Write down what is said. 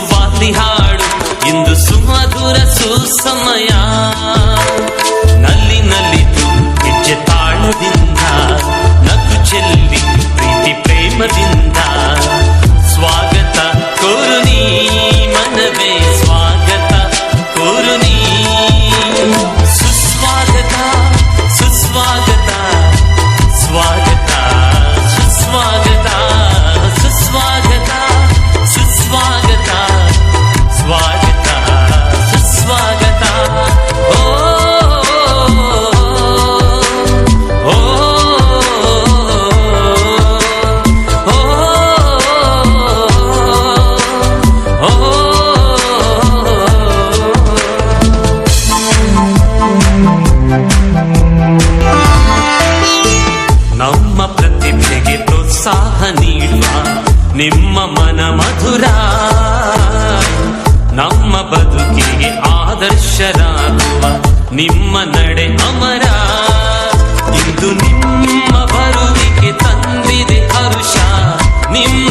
ಸ್ವಾತಿ ಹಾಡು ಇಂದು ಸುಮಧುರ ಸುಸಮಯ. ನಲ್ಲಿ ನಲಿದು ಹೆಜ್ಜೆ ತಾಳದಿಂದ ನಗು ಚೆಲ್ಲಿ ಪ್ರೀತಿ ಪ್ರೇಮದಿಂದ ಸ್ವಾಗತ ಕೋರುನಿ ಮನವೇ ಸ್ವಾಗತ ಕೋರುನಿ. ಸುಸ್ವಾಗತ ಸುಸ್ವಾಗತ ಸ್ವಾಗತ ಸುಸ್ವಾಗತ ಸುಸ್ವಾಗತ ಸುಸ್ವಾಗತ ಸ್ವಾಗತ ಸುಸ್ವಾಗತ. ಓ ಓ ನಮ್ಮ ಪ್ರತಿಭೆಗೆ ಪ್ರೋತ್ಸಾಹ ನೀಡುವ ನಿಮ್ಮ ಮನ ಮಧುರ, ನಮ್ಮ ಬದುಕಿಗೆ ಆದರ್ಶರಾಗುವ ನಿಮ್ಮ ನಡೆ ಅಮರ. ಇಂದು ನಿಮ್ಮ ಬರುವಿಕೆ ತಂದಿದೆ ಹರುಷ, ನಿಮ್ಮ